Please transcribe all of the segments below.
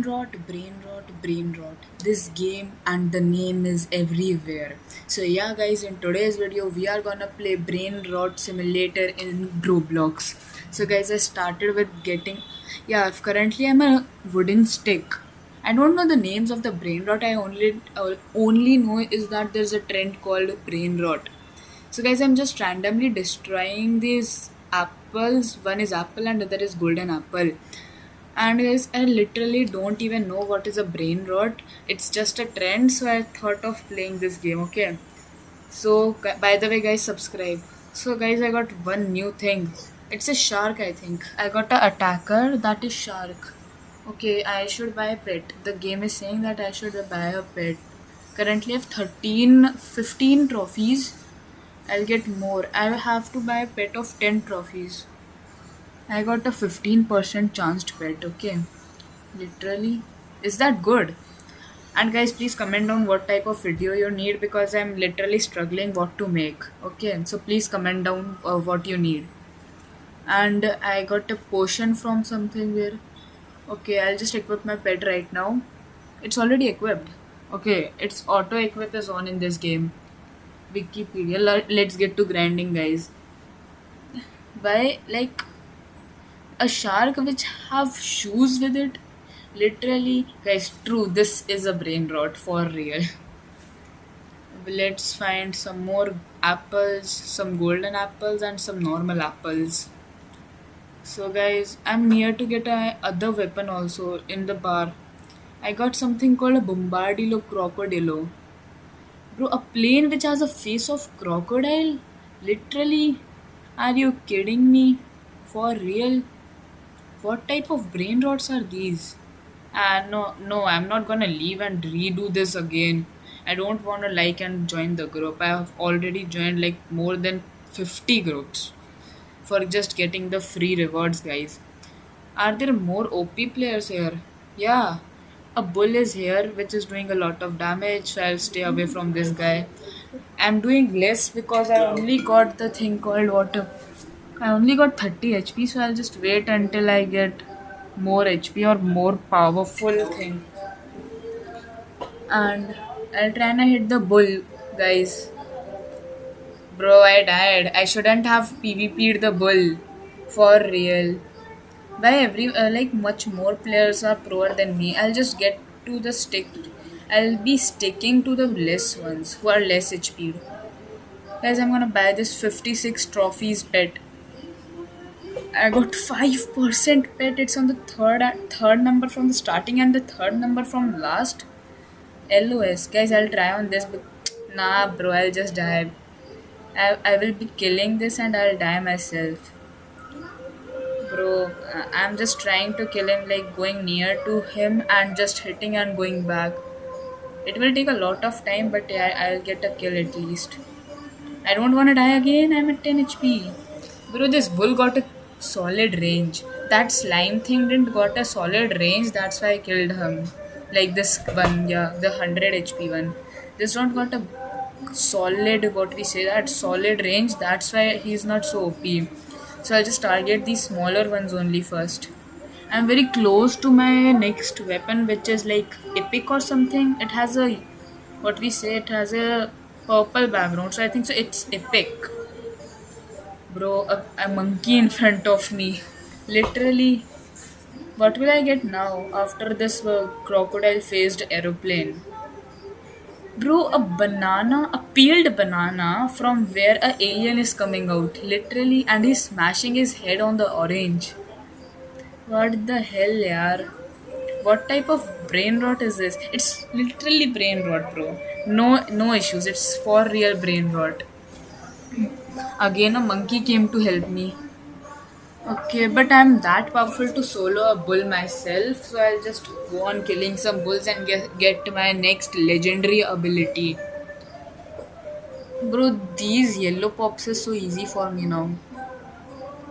brain rot, brain rot. This game and the name is everywhere. So yeah guys, in today's video we are gonna play brain rot simulator in Roblox. So guys, I started with getting, currently I'm a wooden stick. I don't know the names of the brain rot. I only know is that there's a trend called brain rot. So guys, I'm just randomly destroying these apples. One is apple and other is golden apple. And guys, I literally don't even know what is a brain rot. It's just a trend, so I thought of playing this game. Okay. So by the way, guys, subscribe. So guys, I got one new thing. It's a shark, I think. I got a attacker that is shark. Okay, I should buy a pet. The game is saying that I should buy a pet. Currently, I have 13, 15 trophies. I'll get more. I have to buy a pet of 10 trophies. I got a 15% chance to bet, okay? Literally. Is that good? And guys, please comment down what type of video you need because I'm literally struggling what to make. Okay, so please comment down what you need. And I got a potion from something where. Okay, I'll just equip my pet right now. It's already equipped. Okay, it's auto equip is on in this game. Wikipedia. Let's get to grinding, guys. By like a shark which have shoes with it, literally guys, true, this is a brain rot for real. Let's find some more apples, some golden apples and some normal apples. So guys, I'm near to get a other weapon also in the bar. I got something called a bombardilo crocodilo. Bro, a plane which has a face of crocodile, literally, are you kidding me? For real? What type of brain rots are these? No, I'm not gonna leave and redo this again. I don't wanna like and join the group. I have already joined like more than 50 groups for just getting the free rewards, guys. Are there more OP players here? Yeah, a bull is here which is doing a lot of damage, so I'll stay away from this guy. I'm doing less because I only got the thing called water. I only got 30 HP, so I'll just wait until I get more HP or more powerful thing. And I'll try and hit the bull, guys. Bro, I died. I shouldn't have PvP'd the bull. For real. By like much more players are proer than me. I'll just get to the stick. I'll be sticking to the less ones who are less HP. Guys, I'm gonna buy this 56 trophies pet. I got 5% pet. It's on the third number from the starting and the third number from last. LOS. Guys, I'll try on this. But nah, bro, I'll just die. I will be killing this and I'll die myself. Bro, I'm just trying to kill him, like going near to him and just hitting and going back. It will take a lot of time, but yeah, I'll get a kill at least. I don't want to die again. I'm at 10 HP. Bro, this bull got a solid range. That slime thing didn't got a solid range. That's why I killed him. Like this one, yeah, the 100 HP one. This don't got a solid, what we say, that solid range. That's why he's not so OP. So I'll just target these smaller ones only first. I'm very close to my next weapon, which is like epic or something. It has a, what we say, it has a purple background, so I think so it's epic. Bro, a monkey in front of me. Literally, what will I get now after this crocodile faced aeroplane? Bro, a banana, a peeled banana from where a alien is coming out. Literally, and he's smashing his head on the orange. What the hell, yaar? What type of brain rot is this? It's literally brain rot, bro. No issues. It's for real brain rot. Again, a monkey came to help me. Okay, but I'm that powerful to solo a bull myself, so I'll just go on killing some bulls and get my next legendary ability. Bro, these yellow pops is so easy for me now.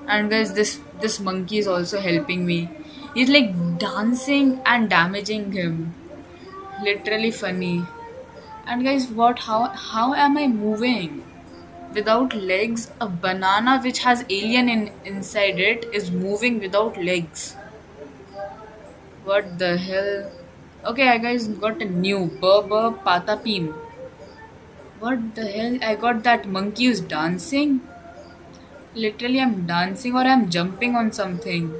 And guys, this monkey is also helping me. He's like dancing and damaging him. Literally funny. And guys, what? How am I moving? Without legs, a banana which has alien inside it is moving without legs. What the hell? Okay, I guys got a new Burber Patapim. What the hell? I got that monkey who's dancing. Literally, I'm dancing or I'm jumping on something.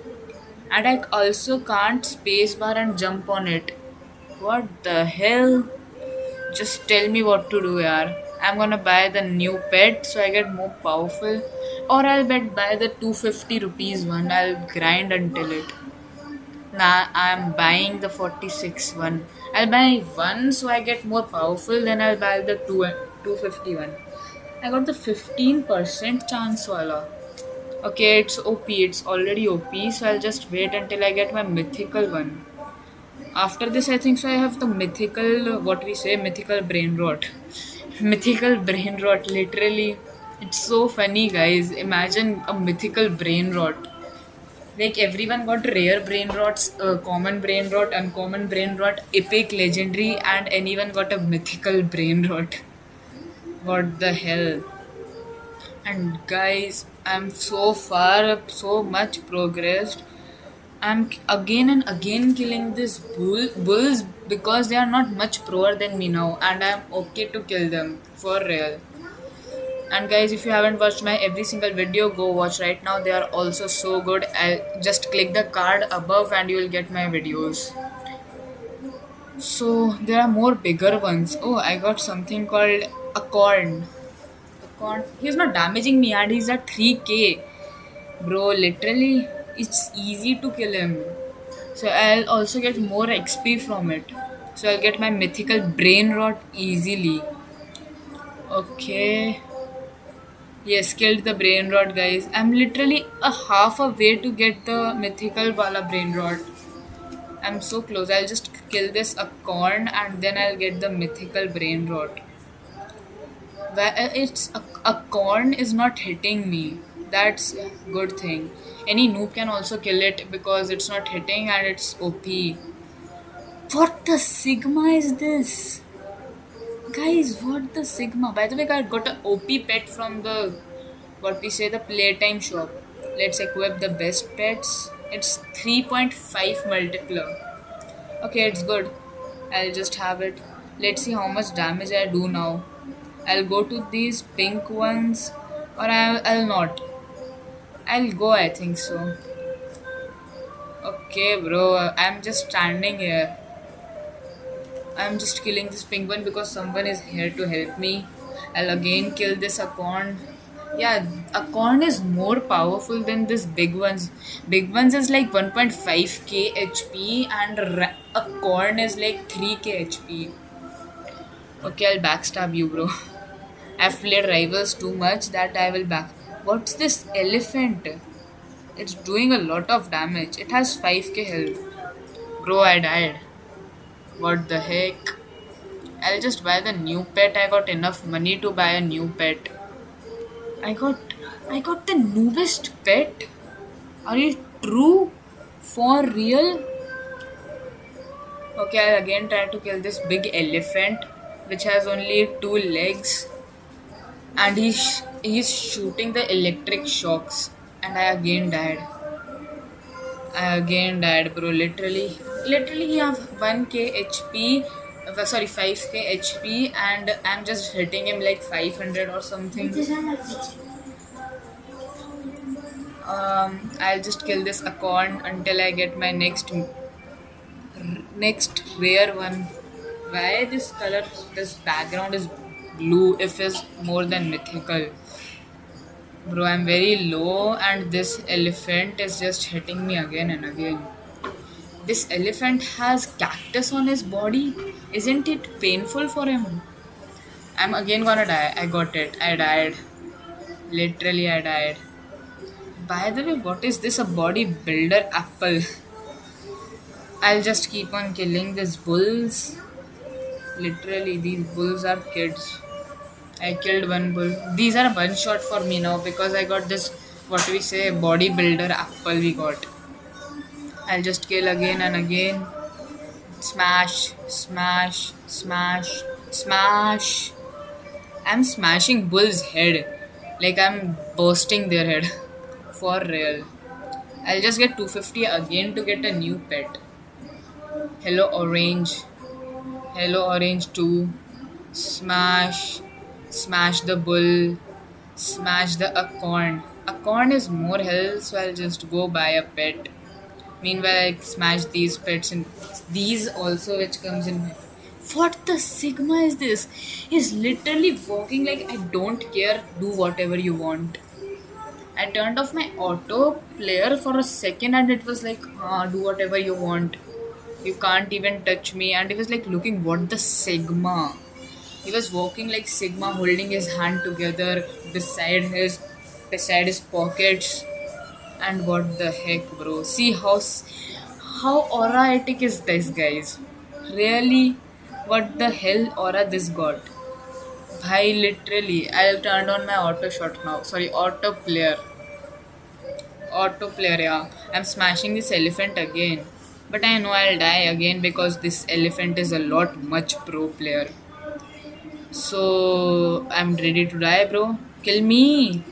And I also can't spacebar and jump on it. What the hell? Just tell me what to do, yaar. I'm gonna buy the new pet so I get more powerful. Or I'll bet buy the 250 rupees one. I'll grind until it. Nah, I'm buying the 46 one. I'll buy one so I get more powerful, then I'll buy the 251. I got the 15% chance wala. Okay, it's OP, it's already OP, so I'll just wait until I get my mythical one. After this, I think so. I have the mythical, what we say, mythical brain rot. Mythical brain rot, literally. It's so funny, guys. Imagine a mythical brain rot. Like everyone got rare brain rots, common brain rot, uncommon brain rot, epic, legendary, and anyone got a mythical brain rot. What the hell? And guys, I'm so far up, so much progressed. I'm again and again killing these bulls because they are not much proer than me now, and I'm okay to kill them for real. And guys, if you haven't watched my every single video, go watch right now. They are also so good. I'll just click the card above and you will get my videos. So there are more bigger ones. Oh, I got something called a corn. A corn. He's not damaging me and he's at 3k. Bro, literally, it's easy to kill him. So I'll also get more XP from it. So I'll get my mythical brain rot easily. Okay. Yes, killed the brain rot, guys. I'm literally a half a way to get the mythical wala brain rot. I'm so close. I'll just kill this a corn and then I'll get the mythical brain rot. It's a corn is not hitting me. That's a good thing. Any noob can also kill it because it's not hitting and it's OP. What the Sigma is this? Guys, what the Sigma? By the way, I got an OP pet from the, what we say, the playtime shop. Let's equip the best pets. It's 3.5 multiplier. Okay, it's good. I'll just have it. Let's see how much damage I do now. I'll go to these pink ones or I'll not. I'll go, I think so. Okay, bro. I'm just standing here. I'm just killing this pink one because someone is here to help me. I'll again kill this acorn. Yeah, acorn is more powerful than this big ones. Big ones is like 1.5k HP and acorn is like 3k HP. Okay, I'll backstab you, bro. I've played rivals too much that I will back. What's this elephant? It's doing a lot of damage. It has 5k health. Bro, I died. What the heck? I'll just buy the new pet. I got enough money to buy a new pet. I got the newest pet. Are you true? For real? Okay, I'll again try to kill this big elephant which has only 2 legs and he's shooting the electric shocks and I again died. Bro. Literally, he have 1k HP. Sorry, 5k HP, and I'm just hitting him like 500 or something. I'll just kill this acorn until I get my next rare one. Why this background is blue if it's more than mythical? Bro, I'm very low and this elephant is just hitting me again and again. This elephant has cactus on his body. Isn't it painful for him? I'm again gonna die. I got it. I died. Literally, I died. By the way, what is this? A bodybuilder apple. I'll just keep on killing these bulls. Literally, these bulls are kids. I killed one bull. These are one shot for me now because I got this, what we say, bodybuilder apple we got. I'll just kill again and again. Smash, smash, smash, smash. I'm smashing bull's head. Like I'm bursting their head. For real. I'll just get 250 again to get a new pet. Hello Orange. Hello Orange 2. Smash. Smash the bull. Smash the acorn. Acorn is more health, so I'll just go buy a pet. Meanwhile, I smash these pets and these also, which comes in my. What the Sigma is this? He's literally walking like I don't care, do whatever you want. I turned off my auto player for a second and it was like, do whatever you want. You can't even touch me. And he was like looking, what the Sigma? He was walking like Sigma, holding his hand together beside his beside his pockets. And what the heck, bro? See how auratic is this, guys? Really? What the hell aura this got? Bhai, literally, I'll turn on my auto shot now. Sorry, auto player. Auto player, yeah. I'm smashing this elephant again. But I know I'll die again because this elephant is a lot much pro player. So I'm ready to die, bro. Kill me.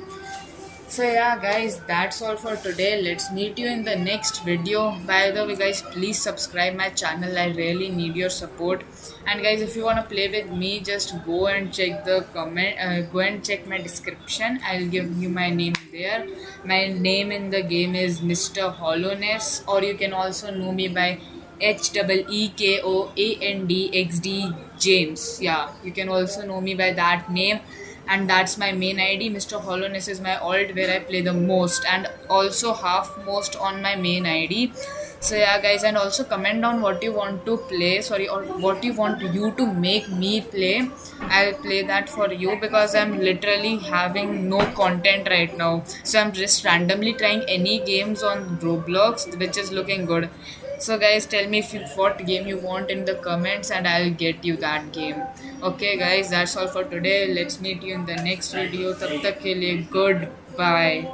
So yeah guys, that's all for today. Let's meet you in the next video. By the way guys, please subscribe my channel. I really need your support. And guys, if you want to play with me, just go and check the comment, go and check my description. I'll give you my name there. My name in the game is Mr. Hollowness, or you can also know me by HEEKOANDXD James. Yeah, you can also know me by that name, and that's my main ID. Mr. Hollowness is my alt where I play the most, and also half most on my main ID. So yeah guys, and also comment down what you want to play, sorry, or what you want you to make me play. I'll play that for you because I'm literally having no content right now. So I'm just randomly trying any games on Roblox which is looking good. So guys, tell me if what game you want in the comments and I'll get you that game. Okay guys, that's all for today. Let's meet you in the next video. Tab tak ke liye goodbye.